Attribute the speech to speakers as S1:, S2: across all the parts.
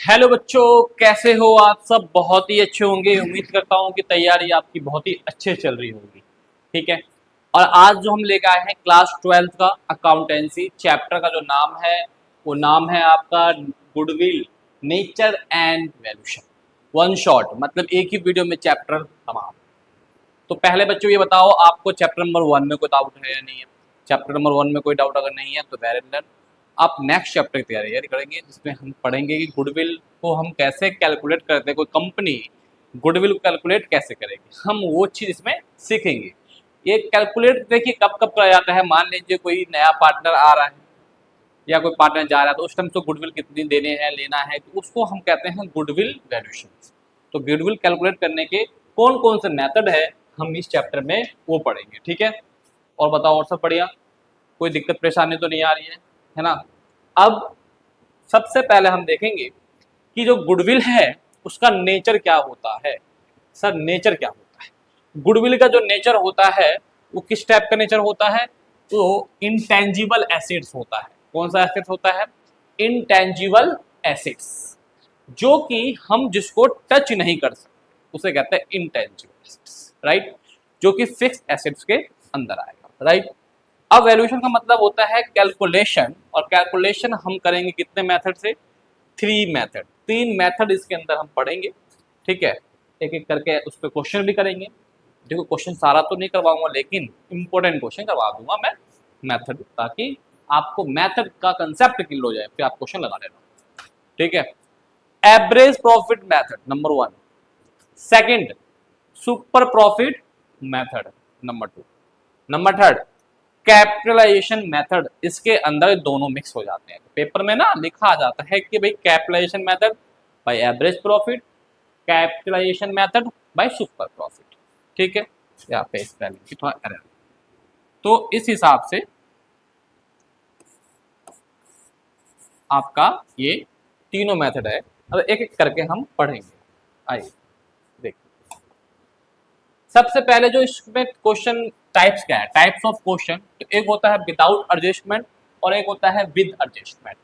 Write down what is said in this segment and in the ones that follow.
S1: Hello बच्चों, कैसे हो आप सब? बहुत ही अच्छे होंगे। उम्मीद करता हूँ कि तैयारी आपकी बहुत ही अच्छे चल रही होगी। ठीक है। और आज जो हम लेकर आए हैं क्लास 12th का अकाउंटेंसी चैप्टर का जो नाम है वो नाम है आपका goodwill, nature and valuation. One shot मतलब एक ही वीडियो में चैप्टर तमाम। तो पहले बच्चों ये बताओ, आपको चैप्टर नंबर 1 में कोई डाउट है या नहीं है? चैप्टर नंबर 1 में कोई डाउट अगर नहीं है तो वेरी गुड। आप नेक्स्ट चैप्टर की तैयारी करेंगे जिसमें हम पढ़ेंगे कि गुडविल को हम कैसे कैलकुलेट करते हैं। कोई कंपनी गुडविल को कैलकुलेट कैसे करेगी, हम वो चीज़ इसमें सीखेंगे। ये कैलकुलेट देखिए कब कब करा जाता है। मान लीजिए कोई नया पार्टनर आ रहा है या कोई पार्टनर जा रहा है तो उस टाइम तो गुडविल कितनी देने हैं लेना है, तो उसको हम कहते हैं गुडविल वैल्यूशन। तो गुडविल कैलकुलेट करने के कौन कौन से मेथड है हम इस चैप्टर में वो पढ़ेंगे। ठीक है। और बताओ, और सब बढ़िया? कोई दिक्कत परेशानी तो नहीं आ रही है ना? अब सबसे पहले हम देखेंगे कि जो गुडविल है उसका नेचर क्या होता है। सर नेचर क्या होता है? गुडविल का जो नेचर होता है वो किस टाइप का नेचर होता है? तो इंटेंजिबल एसेट्स होता है। कौन सा एसेट्स होता है? इंटेंजिबल एसेट्स, जो कि हम जिसको टच नहीं कर सकते उसे कहते हैं इंटेंजिबल एसेट्स, राइट? जो कि फिक्स एसेट्स के अंदर आएगा, राइट? अब वैल्यूएशन का मतलब होता है कैलकुलेशन, और कैलकुलेशन हम करेंगे कितने मेथड से? 3 मेथड, 3 मेथड इसके अंदर हम पढ़ेंगे। ठीक है। एक एक करके उस पर क्वेश्चन भी करेंगे। देखो क्वेश्चन सारा तो नहीं करवाऊंगा लेकिन इंपॉर्टेंट क्वेश्चन करवा दूंगा मैं मेथड, ताकि आपको मेथड का कंसेप्ट क्लियर हो जाए, फिर आप क्वेश्चन लगा लेना। ठीक है। Average profit method number 1। Second, super profit method number 2। Number 3 capitalisation method. इसके अंदर दोनों मिक्स हो जाते हैं। तो पेपर में ना लिखा आ जाता है कि भाई capitalisation method by average profit, capitalisation method by super profit. ठीक है। यहाँ पे स्पेलिंग की थोड़ा एरर। तो इस हिसाब से आपका ये तीनों मेथड है। अब एक एक करके हम पढ़ेंगे। आइए देखिए, सबसे पहले जो इसमें क्वेश्चन टाइप्स क्या है, टाइप्स ऑफ क्वेश्चन। तो एक होता है विदाउट एडजस्टमेंट और एक होता है विद एडजस्टमेंट।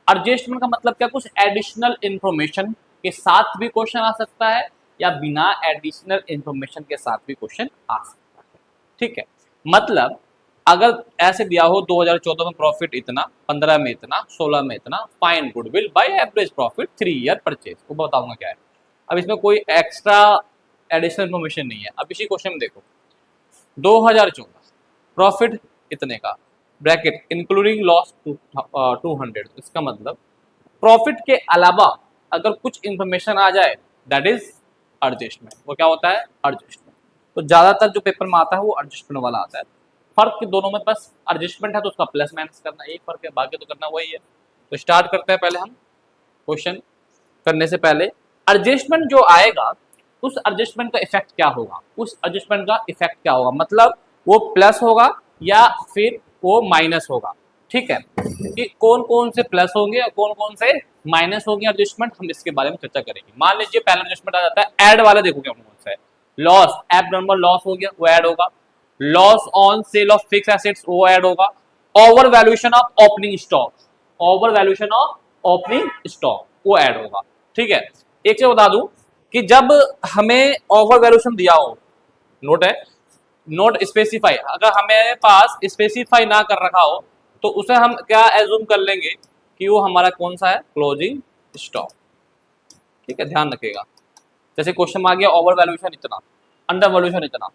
S1: एडजस्टमेंट का मतलब क्या? कुछ एडिशनल इंफॉर्मेशन के साथ भी क्वेश्चन आ सकता है या बिना एडिशनल इंफॉर्मेशन के साथ भी क्वेश्चन आ सकता है। ठीक है। मतलब अगर ऐसे दिया हो 2014 में प्रॉफिट इतना, 15 में इतना, 16 में इतना, find goodwill bye average profit 3 year purchase, वो बताऊंगा क्या है। अब इसमें कोई एक्स्ट्रा एडिशनल इन्फॉर्मेशन नहीं है। अब इसी क्वेश्चन में देखो 2014 प्रॉफिट इतने का, ब्रैकेट इंक्लूडिंग लॉस 200। इसका मतलब प्रॉफिट के अलावा अगर कुछ इंफॉर्मेशन आ जाए दैट इज एडजस्टमेंट। वो क्या होता है? एडजस्टमेंट। तो ज्यादातर जो पेपर में आता है वो एडजस्टमेंट वाला आता है। फर्क के दोनों में बस एडजस्टमेंट है तो उसका प्लस माइनस करना एक फर्क है, बाकी तो करना वही है। तो स्टार्ट करते हैं पहले हम क्वेश्चन करने से पहले। एडजस्टमेंट जो आएगा उस एडजस्टमेंट का इफेक्ट क्या होगा? उस एडजस्टमेंट का इफेक्ट क्या होगा मतलब वो प्लस होगा या फिर वो माइनस होगा। ठीक है। कि कौन कौन से प्लस होंगे और कौन कौन से माइनस होंगे एडजस्टमेंट, हम इसके बारे में चर्चा करेंगे। मान लीजिए पहला एडजस्टमेंट आ जाता है ऐड वाला, देखो क्या कौन सा है। लॉस, एबनॉर्मल लॉस हो गया वो ऐड होगा। Loss on sale of fix assets वो ऐड होगा। Over valuation of opening stock, over valuation of opening stock वो ऐड होगा। ठीक है। एक चीज बता दूं कि जब हमें ओवर वैल्यूएशन दिया हो, नोट है, नोट स्पेसिफाई, अगर हमें पास स्पेसिफाई ना कर रखा हो तो उसे हम क्या एज्यूम कर लेंगे कि वो हमारा कौन सा है? Closing stock. ठीक है, ध्यान रखिएगा। जैसे क्वेश्चन में आ गया ओवर वैल्यूएशन इतना, अंडर वैल्यूएशन इतना।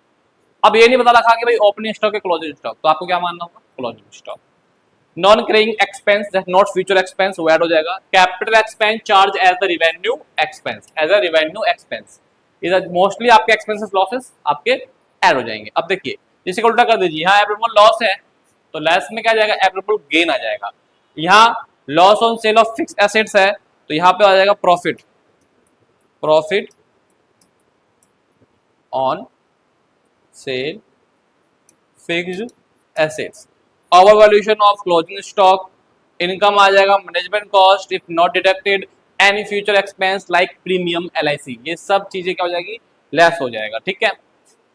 S1: अब ये नहीं पता लगा कि भाई ओपनिंग स्टॉक है क्लोजिंग स्टॉक, तो आपको क्या मानना होगा? Closing stock. Non recurring expense, not future expense, वो ऐड हो जाएगा। Capital expense charge as the revenue expense, as a revenue expense, इधर मोस्टली आपके एक्सपेंसेस लॉसेस आपके ऐड हो जाएंगे। अब देखिए इसी को उल्टा कर दीजिए, यहाँ एब्नॉर्मल लॉस है तो लेस में क्या जाएगा? एब्नॉर्मल गेन आ जाएगा। यहाँ loss on sale of fix assets है तो यहाँ पे आ जाएगा profit, profit on sale fixed assets. Over valuation of closing stock, income आ जाएगा management cost if not deducted any future expense like premium LIC, ये सब चीजें क्या हो जाएगी? लेस हो जाएगा। ठीक है।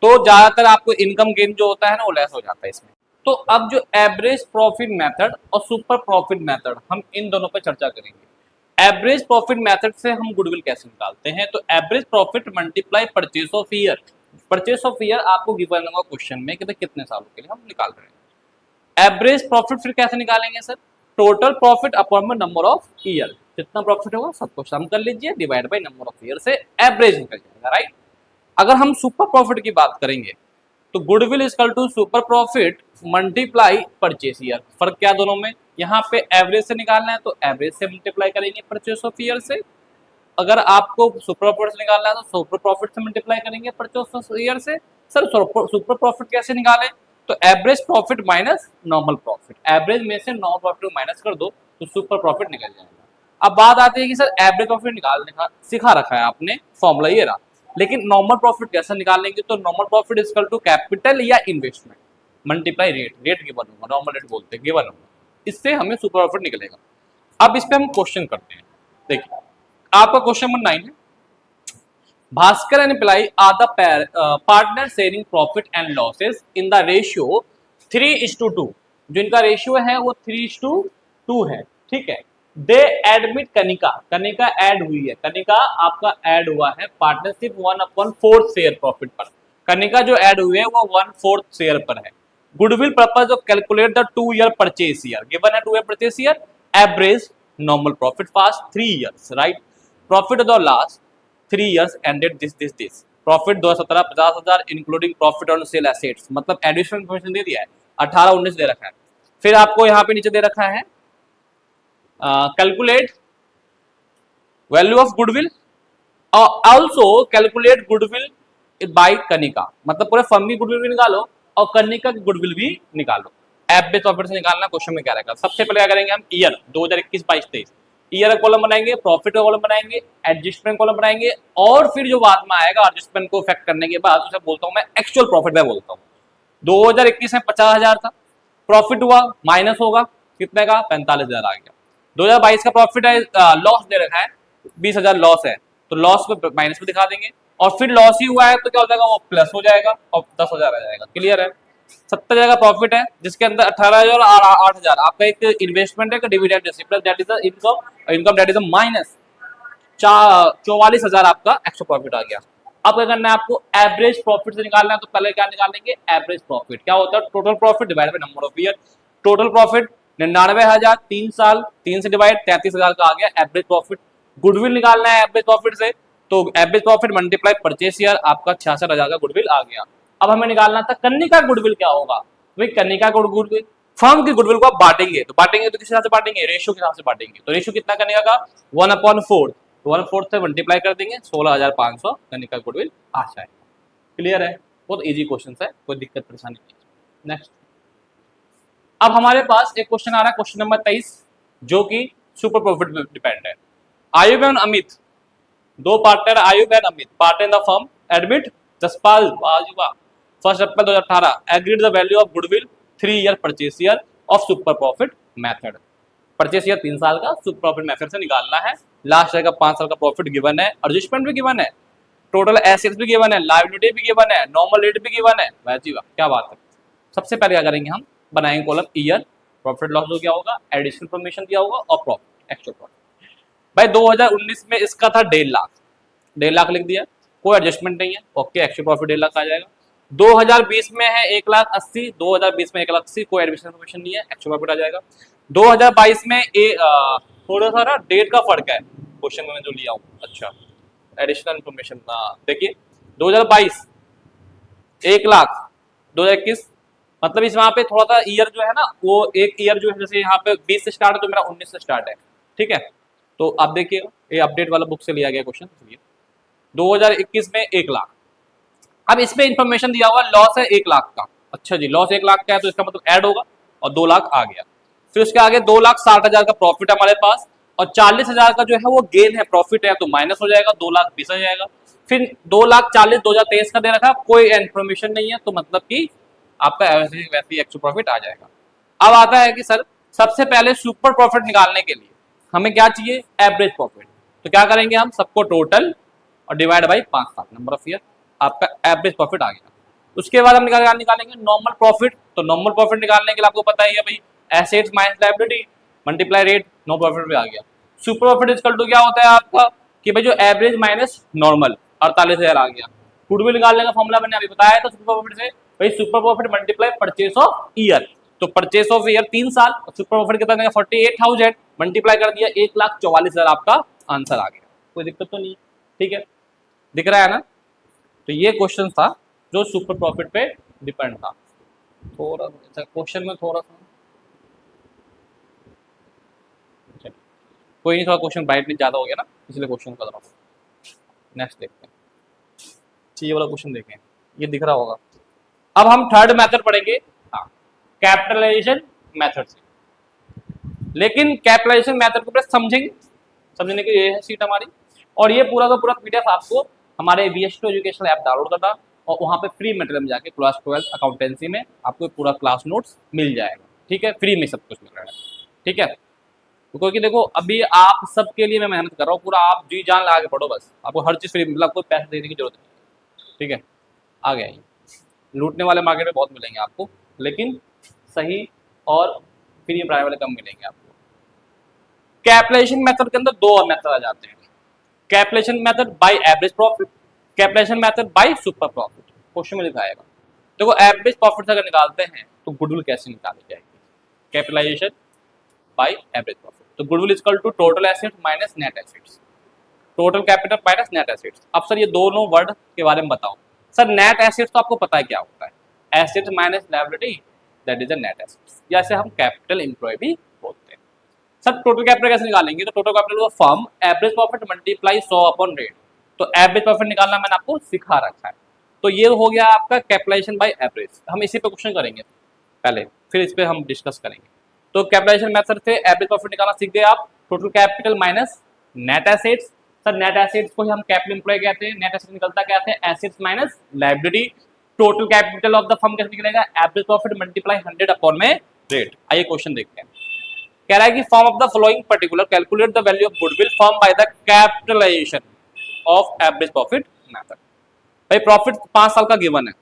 S1: तो ज्यादातर आपको इनकम गेन जो होता है ना वो लेस हो जाता है इसमें। तो अब जो एवरेज प्रॉफिट मेथड और सुपर प्रॉफिट मेथड, हम इन दोनों पर चर्चा करेंगे। एवरेज प्रॉफिट मेथड से हम गुडविल कैसे निकालते हैं? तो average profit multiply purchase of year. Purchase of year आपको गिवन होगा क्वेश्चन में कि कितने सालों के लिए हम निकाल रहे हैं। एवरेज प्रॉफिट फिर कैसे निकालेंगे सर? टोटल प्रॉफिट अपॉन में नंबर ऑफ ईयर, जितना प्रॉफिट होगा सबको सम कर लीजिए, divide by number of year से एवरेज निकल जाएगा, राइट। अगर हम सुपर प्रॉफिट की बात करेंगे तो goodwill equal to super profit multiply purchase year. फर्क क्या दोनों में? यहाँ पे एवरेज से निकालना है तो एवरेज से मल्टीप्लाई करेंगे परचेस ऑफ ईयर से, अगर आपको सुपर प्रॉफिट निकालना है तो सुपर प्रॉफिट से मल्टीप्लाई करेंगे परचेस ऑफ ईयर से। सर सुपर प्रॉफिट कैसे निकालें? तो average profit minus normal profit, average में से नॉर्मल प्रॉफिट को माइनस कर दो तो सुपर प्रॉफिट निकल जाएगा। अब बात आती है कि सर एवरेज प्रॉफिट निकालने का सिखा रखा है आपने, फॉर्मूला ये रहा, लेकिन नॉर्मल प्रॉफिट कैसे निकालेंगे? तो normal profit is equal to capital या investment multiply rate, rate given होगा, नॉर्मल रेट बोलते हैं, गिवन होगा, इससे हमें सुपर प्रॉफिट निकलेगा। अब इस पे हम क्वेश्चन करते हैं। देखिए आपका क्वेश्चन नंबर 9 है, Bhaskar and Pillai are the partner sharing profit and losses in the ratio 3:2। जो इनका रेशियो है वो 3:2 है, ठीक है। दे एडमिट कनिका, कनिका ऐड हुई है, कनिका आपका ऐड हुआ है पार्टनरशिप 1/4 शेयर प्रॉफिट पर। कनिका जो ऐड हुई है वो 1/4 शेयर पर है। Goodwill purpose of calculate the 2 year purchase year, given है 2 year purchase year, average normal profit past 3 years, right. Profit of the last 3 years ended this. Profit 2017 50,000 including profit on cell assets, मतलब additional information दे दिया है, 18-19 दे रखा है। फिर आपको यहाँ पे नीचे दे रखा है calculate value of goodwill, also calculate goodwill by Kanika, मतलब पूरे फर्म की गुडविल भी निकालो और कनिका की गुडविल भी निकालो। एवरेज प्रॉफिट से निकालना क्वेश्चन में क्या रहेगा? सबसे पहले क्या करेंगे हम? ईयर 2021, 22, 23 ईयर का कॉलम बनाएंगे, प्रॉफिट का कॉलम बनाएंगे, एडजस्टमेंट कॉलम बनाएंगे, और फिर जो बाद में आएगा एडजस्टमेंट को इफेक्ट करने के बाद उसे बोलता हूं मैं एक्चुअल प्रॉफिट। मैं बोलता हूँ 2021 में 50,000 था, प्रॉफिट हुआ माइनस होगा कितने का? 45,000 आ गया। 2022 का प्रॉफिट है, लॉस दे रखा है 20,000 लॉस है, तो लॉस को माइनस में दिखा देंगे, और फिर लॉस ही हुआ है तो क्या हो जाएगा? वो प्लस हो जाएगा और 10,000 आ जाएगा। क्लियर है? 70,000 का प्रॉफिट है जिसके अंदर 18,000 और 8,000 आपका एक इन्वेस्टमेंट है का dividend plus that is the income that is the minus 44,000 आपका एक्स्ट्रा प्रॉफिट आ गया। अब क्या करना है आपको? एवरेज प्रॉफिट से निकालना है, तो पहले क्या निकालेंगे? एवरेज प्रॉफिट क्या होता है? Total profit divide by number of year. Total profit 99,000 3 साल, 3 से डिवाइड 33,000 का आ गया एवरेज प्रॉफिट। गुडविल निकालना है एवरेज प्रॉफिट से, तो average profit multiply purchase year, आपका 66,000 का गुडविल आ गया। अब हमें निकालना था कनिका गुडविल क्या होगा? भाई कनिका गुडविल, फर्म की गुडविल को आप बांटेंगे तो किस हिसाब से बांटेंगे? रेशियो के हिसाब से बांटेंगे। तो रेशियो कितना कनिका का? 1/4, तो 1/4 से मल्टीप्लाई कर देंगे, 16,500 कनिका गुडविल आ जाएगा। क्लियर है? बहुत इजी क्वेश्चन है, कोई दिक्कत परेशानी नहीं। नेक्स्ट, अब हमारे पास एक क्वेश्चन आ रहा है, क्वेश्चन नंबर 23, जो कि सुपर प्रॉफिट पे डिपेंड है। आयुब एंड अमित, दो partner Ayub and Amit, partner in the firm, admit Jaspal Wajuwa, 1 April 2018 agreed the value of goodwill 3 year purchase year of super profit method. Purchase year 3 साल का, सुपर प्रॉफिट मेथड से निकालना है। लास्ट ईयर का 5 साल का प्रॉफिट गिवन है, एडजस्टमेंट भी गिवन है, टोटल एसेट्स भी गिवन है, लायबिलिटी भी गिवन है, नॉर्मल रेट भी गिवन है। वाजिबा, क्या बात है। सबसे पहले क्या करेंगे हम? बनाएंगे कॉलम ईयर, प्रॉफिट लॉस जो क्या होगा, एडिशनल इन्फॉर्मेशन दिया होगा, और प्रॉफिट एक्चुअल प्रॉफिट। भाई 2019 में इसका था 1.5 लाख, 1.5 लाख लिख दिया, कोई एडजस्टमेंट नहीं है, ओके, एक्चुअल प्रॉफिट 1.5 लाख आ जाएगा। 2020 में है 1,80,000, 2020 में 1,80,000, कोई एडमिशन इन्फॉर्मेशन नहीं है, एक्चुअल प्रॉफिट आ जाएगा। 2022 में थोड़ा सा ना डेट का फर्क है क्वेश्चन में जो लिया हूँ। अच्छा, एडिशनल इन्फॉर्मेशन देखिए, 2022 1 लाख, 2021 मतलब इस वहां पे थोड़ा सा ईयर जो है ना, वो एक ईयर जो है, जैसे यहाँ पे 20 से स्टार्ट है तो मेरा 19 से स्टार्ट है, ठीक है। तो आप देखिए, ये अपडेट वाला बुक से लिया गया क्वेश्चन, 2021 में 1 लाख। अब इसमें इंफॉर्मेशन दिया हुआ लॉस है 1 लाख का। अच्छा जी, लॉस 1 लाख का है तो इसका मतलब ऐड होगा, और 2 लाख आ गया। फिर उसके आगे 2,60,000 का प्रॉफिट है हमारे पास, और 40,000 का जो है वो गेन है, प्रॉफिट है, तो माइनस हो जाएगा, 2,20,000 आ जाएगा। फिर 2,40,000 2023 का दे रखा, कोई इन्फॉर्मेशन नहीं है, तो मतलब कि आपका वैसे ही एक्चुअल प्रॉफिट आ जाएगा। अब आता है कि सर सबसे पहले सुपर प्रॉफिट निकालने के लिए हमें क्या चाहिए? Average profit. तो क्या करेंगे हम? सबको टोटल और डिवाइड बाई 5 साल, नंबर ऑफ ईयर, आपका एवरेज प्रॉफिट आ गया। उसके बाद हम निकालेंगे नॉर्मल प्रॉफिट। तो नॉर्मल प्रॉफिट निकालने के लिए आपको पता ही है भाई, assets minus liability multiply rate, no profit भी आ गया। सुपर प्रॉफिट इक्वल टू क्या होता है आपका कि भाई जो एवरेज माइनस नॉर्मल 48,000 आ गया। गुडविल निकालने का फॉर्मूला मैंने अभी बताया था सुपर प्रॉफिट से, भाई super profit multiply purchase of year, तो परचेस ऑफ ईयर 3 साल, सुपर प्रॉफिट कितना देगा 48,000 मल्टीप्लाई कर दिया 1,44,000 आपका आंसर आ गया। कोई दिक्कत तो नहीं, ठीक है, दिख रहा है ना। तो ये क्वेश्चन था जो सुपर प्रॉफिट पे डिपेंड था। थोड़ा क्वेश्चन में थोड़ा सा कोई नहीं, थोड़ा क्वेश्चन ब्राइटनेस ज्यादा हो गया ना इसलिए क्वेश्चन कर रहा हूँ। नेक्स्ट देखते हैं, ये वाला क्वेश्चन देखें, ये दिख रहा होगा। अब हम थर्ड मेथड पढ़ेंगे, हाँ, कैपिटलाइजेशन मेथड से। लेकिन कैपिटलाइजेशन मेथड को समझेंगे, समझने की ये है सीट हमारी। और ये पूरा का पूरा पीडीएफ आपको हमारे VS2 एजुकेशनल ऐप डाउनलोड करना और वहाँ पे फ्री मटेरियल में जाके क्लास 12 अकाउंटेंसी में आपको पूरा क्लास नोट्स मिल जाएगा, ठीक है, फ्री में सब कुछ मिल रहा है, ठीक है। तो क्योंकि देखो अभी आप सबके लिए मैं मेहनत कर रहा हूँ पूरा, आप जी जान लगा के पढ़ो बस, आपको हर चीज़ फ्री, मतलब कोई पैसे देने की जरूरत नहीं, ठीक है। आ गया, लूटने वाले मार्केट में बहुत मिलेंगे आपको, लेकिन सही और फ्री प्राइस वाले कम मिलेंगे आपको। कैपिटलाइजेशन मेथड के अंदर दो मेथड आ जाते हैं, capitalisation method by average profit, capitalisation method by super profit. Question में लिखा आएगा, देखो एवरेज प्रॉफिट अगर निकालते हैं तो गुडविल कैसे निकाली जाएगी, कैपिटलाइजेशन बाय एवरेज प्रॉफिट। तो goodwill is equal to total asset minus net assets, total capital minus net assets. अब सर ये दोनों वर्ड के बारे में बताओ। सर नेट एसेट्स तो आपको पता है क्या होता है, assets minus liability that is a net assets, जैसे हम कैपिटल एम्प्लॉय भी बोलते हैं। सर टोटल कैपिटल कैसे निकालेंगे, तो total capital firm average profit multiply 100 upon rate, तो एवरेज प्रॉफिट निकालना मैंने आपको सिखा रखा है। तो ये हो गया आपका कैपिटलाइजेशन बाय एवरेज। हम इसी पे क्वेश्चन करेंगे पहले, फिर इस पे हम डिस्कस करेंगे। तो कैपिटलाइजेशन मेथड से एवरेज प्रॉफिट निकालना सीख गए आप, total capital minus net assets. Sir net assets को ही हम कैपिटल एम्प्लॉय कहते हैं, नेट एसेट निकलता कहते हैं assets minus liability. Total capital of the firm कैसे निकलेगा, एवरेज प्रॉफिट मल्टीप्लाई 100 अपॉन में रेट। आइए क्वेश्चन देखते हैं, कह रहा है कि form of the following particular calculate the value of goodwill form by the capitalisation of average profit method. भाई प्रॉफिट 5 साल का गिवन है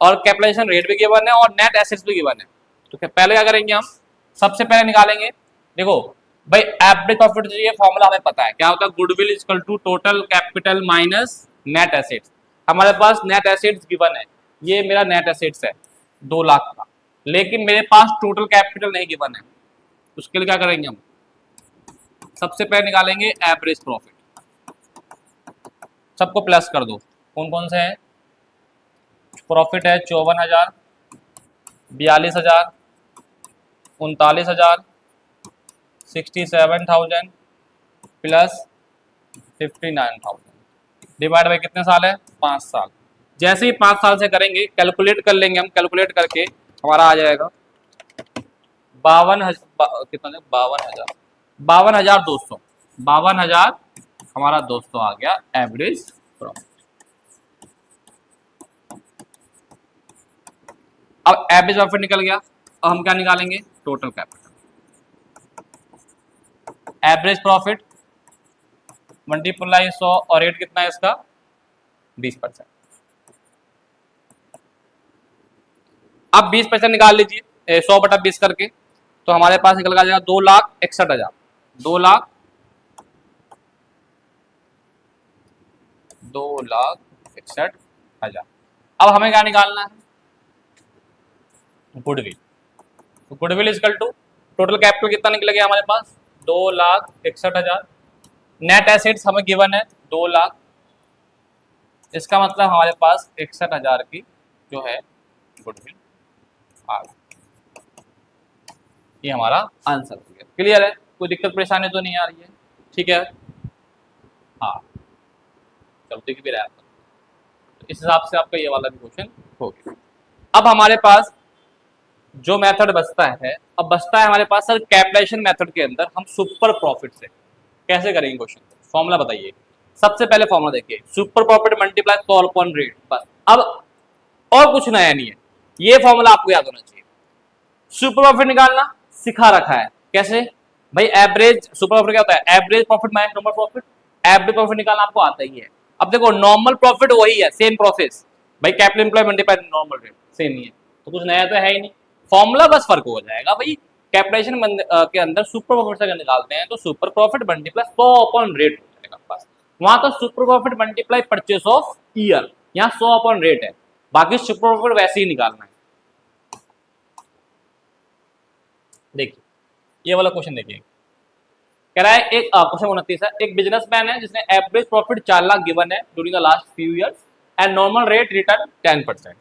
S1: और कैपिटलाइजेशन रेट भी गिवन है और नेट एसेट्स भी गिवन है, तो पहले क्या करेंगे हम, सबसे पहले निकालेंगे, देखो भाई एवरेज प्रॉफिट जो ये फॉर्मूला हमें पता है क्या होता है, goodwill is equal to total capital minus net assets. हमारे पास नेट एसेट्स गिवन है, ये मेरा नेट एसेट्स है 2 लाख का, लेकिन मेरे पास टोटल कैपिटल नहीं गिवन है। उसके लिए क्या करेंगे हम, सबसे पहले निकालेंगे एवरेज प्रॉफिट, सबको प्लस कर दो। कौन कौन से है, प्रॉफिट है 54,000, 42,000, 39,000, 67,000 प्लस 59,000, डिवाइड बाई कितने साल है, 5 साल। जैसे ही 5 साल से करेंगे कैलकुलेट कर लेंगे हम, कैलकुलेट करके हमारा आ जाएगा 52,000, कितना 52,000, 52,200, 52,000 हमारा 200 आ गया एवरेज प्रॉफिट। अब एवरेज प्रॉफिट निकल गया, अब हम क्या निकालेंगे, total capital. Average profit multiply 100 और रेट कितना है इसका 20%। अब 20% निकाल लीजिए 100/20 करके, तो हमारे पास निकल जाएगा 2,61,000, 2,61,000। अब हमें क्या निकालना है, गुडविल। तो goodwill is equal to total capital कितना निकल गया हमारे पास 2,61,000, नेट एसेट्स हमें गिवन है 2 लाख, इसका मतलब हमारे पास 61,000 की जो है गुडविल आ गई। ये हमारा आंसर हो गया। क्लियर है, कोई दिक्कत परेशानी तो नहीं आ रही है, ठीक है, हाँ चलो दिख भी रहा है। तो इस हिसाब से आपका ये वाला भी क्वेश्चन हो गया। अब हमारे पास जो मेथड बचता है, अब बचता है हमारे पास सर कैपिटलाइजेशन मेथड के अंदर हम सुपर प्रॉफिट से कैसे करेंगे क्वेश्चन, फॉर्मूला बताइए। सबसे पहले फॉर्मूला देखिए, super profit multiply 100 upon rate, बस। अब और कुछ नया नहीं है, ये फॉर्मूला आपको याद होना चाहिए। सुपर प्रॉफिट निकालना सिखा रखा है, कैसे भाई, एवरेज सुपर प्रॉफिट क्या होता है, average profit minus normal profit. Average profit निकालना आपको आता ही है। अब देखो नॉर्मल प्रॉफिट वही है, सेम प्रोसेस भाई, capital employ multiply normal rate same ही है, तो कुछ नया तो है ही नहीं, फॉर्मूला बस फर्क हो जाएगा भाई। कैपिटलाइजेशन के अंदर सुपर प्रॉफिट अगर निकालते हैं तो super profit multiply 100 upon rate हो जाएगा पास। वहां तो super profit multiply purchase of year, यहाँ 100 अपॉन रेट है, बाकी सुपर प्रॉफिट वैसे ही निकालना है। देखिए ये वाला क्वेश्चन देखिए, कह रहा है एक क्वेश्चन 29 है, एक बिजनेसमैन है जिसने एवरेज प्रॉफिट 4 लाख गिवन है during the last few years and normal rate return 10%।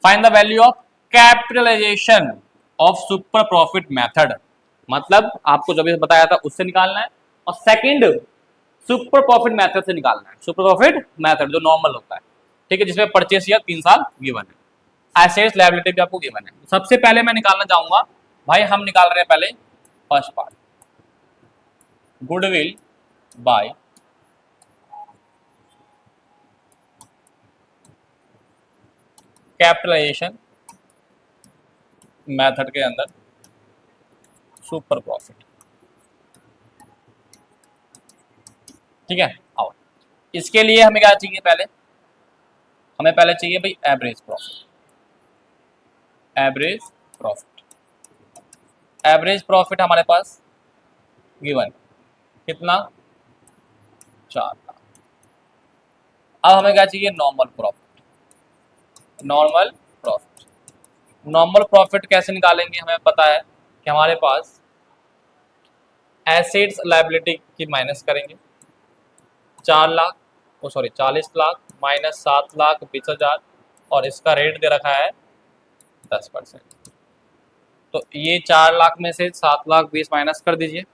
S1: Find the value of capitalisation of super profit method, मतलब आपको जो भी बताया था उससे निकालना है, और सेकंड सुपर प्रॉफिट मेथड से निकालना है। सुपर प्रॉफिट मेथड जो नॉर्मल होता है, ठीक है, जिसमें परचेस ईयर 3 साल गिवन है, एसेट्स लायबिलिटी भी आपको गिवन है। सबसे पहले मैं निकालना चाहूंगा भाई, हम निकाल रहे हैं पहले first part, goodwill by capitalisation method के अंदर सुपर प्रॉफिट, ठीक है। आओ इसके लिए हमें क्या चाहिए, हमें पहले चाहिए भाई average profit. Average profit, average profit हमारे पास गिवन कितना, 4 लाख। अब हमें क्या चाहिए, normal profit. Normal profit, normal profit कैसे निकालेंगे, हमें पता है कि हमारे पास एसेट्स लायबिलिटी की माइनस करेंगे, 4 लाख, ओ सॉरी 40 लाख माइनस 7 लाख 20,000, और इसका रेट दे रखा है 10%। तो ये 4 लाख में से 7 लाख 20 माइनस कर दीजिए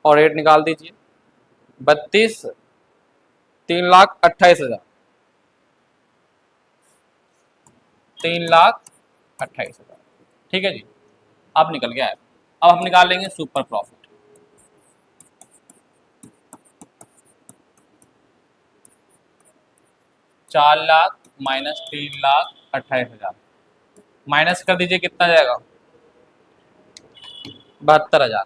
S1: और रेट निकाल दीजिए, 32 3,28,000, 3,28,000, ठीक है जी। अब निकल गया है। अब हम निकाल लेंगे सुपर प्रॉफिट। चार लाख माइनस 3,28,000 माइनस कर दीजिए, कितना जाएगा, 72,000,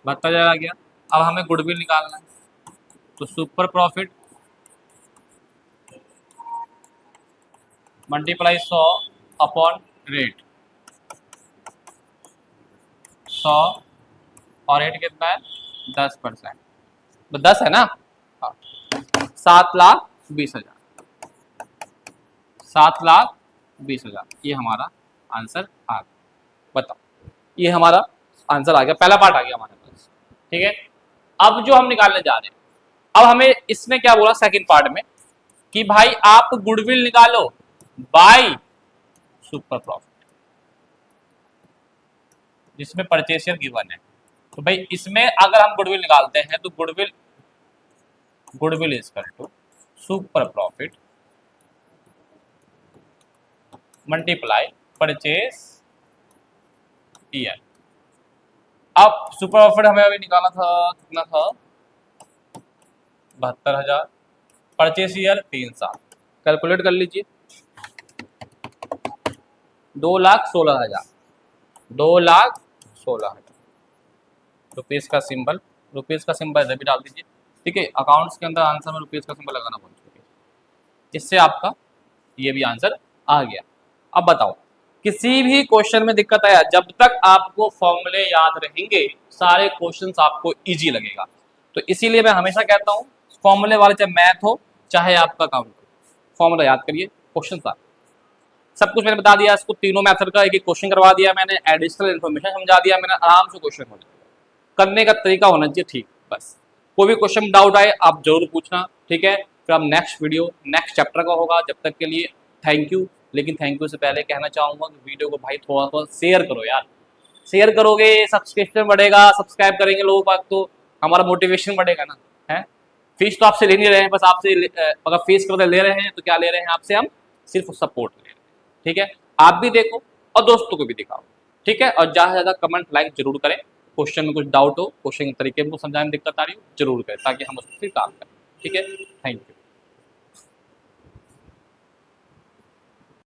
S1: 72,000 आ गया। अब हमें गुडविल निकालना है, तो super profit multiply 100 upon rate, 100 और रेट कितना है 10%, तो 10 है ना, हाँ, 7,20,000, 7,20,000, ये हमारा आंसर आ गया। बताओ, ये हमारा आंसर आ गया, पहला पार्ट आ गया हमारे पास, ठीक है। अब जो हम निकालने जा रहे हैं, अब हमें इसमें क्या बोला सेकंड पार्ट में कि भाई आप गुडविल निकालो बाय सुपर प्रॉफिट, जिसमें परचेसियर गिवन है। तो भाई इसमें अगर हम गुडविल निकालते हैं तो goodwill is equal to super profit multiply purchase year. अब सुपर प्रॉफिट हमें अभी निकाला था, कितना था, 72,000, परचेस ईयर 3 साल, कैलकुलेट कर लीजिए, 2,16,000, 2,16,000 रुपीज़ का सिंबल, रुपीज़ का सिंबल इधर भी डाल दीजिए, ठीक है। अकाउंट्स के अंदर आंसर में रुपीज़ का सिंबल लगाना बोल चुके, इससे आपका ये भी आंसर आ गया। अब बताओ, किसी भी क्वेश्चन में दिक्कत आया, जब तक आपको फॉर्मूले याद रहेंगे सारे क्वेश्चंस आपको इजी लगेगा। तो इसीलिए मैं हमेशा कहता हूँ फॉर्मूले वाले, चाहे मैथ हो चाहे आपका अकाउंट हो, फॉर्मूला याद करिए, क्वेश्चन आ सब कुछ मैंने बता दिया, इसको तीनों मेथड का एक एक क्वेश्चन करवा दिया मैंने, एडिशनल इन्फॉर्मेशन समझा दिया मैंने, आराम से क्वेश्चन हो जाएगा, करने का तरीका होना चाहिए ठीक। बस कोई भी क्वेश्चन डाउट आए आप जरूर पूछना, ठीक है। फिर अब नेक्स्ट वीडियो नेक्स्ट चैप्टर का होगा, जब तक के लिए थैंक यू। लेकिन थैंक यू से पहले कहना चाहूँगा कि वीडियो को भाई थोड़ा थोड़ा शेयर करो यार, शेयर करोगे सब्सक्रिप्शन बढ़ेगा, सब्सक्राइब करेंगे लोगों का तो हमारा मोटिवेशन बढ़ेगा ना, है। फीस तो आपसे ले नहीं रहे हैं, बस आपसे अगर फीस के बदले ले रहे हैं तो क्या ले रहे हैं आपसे, हम सिर्फ सपोर्ट ले रहे हैं, ठीक है। आप भी देखो और दोस्तों को भी दिखाओ, ठीक है। और ज़्यादा से ज़्यादा कमेंट लाइक जरूर करें, क्वेश्चन में कुछ डाउट हो, क्वेश्चन के तरीके में समझाने में दिक्कत आ रही हो जरूर करें, ताकि हम उस पर काम करें, ठीक है। Thank you.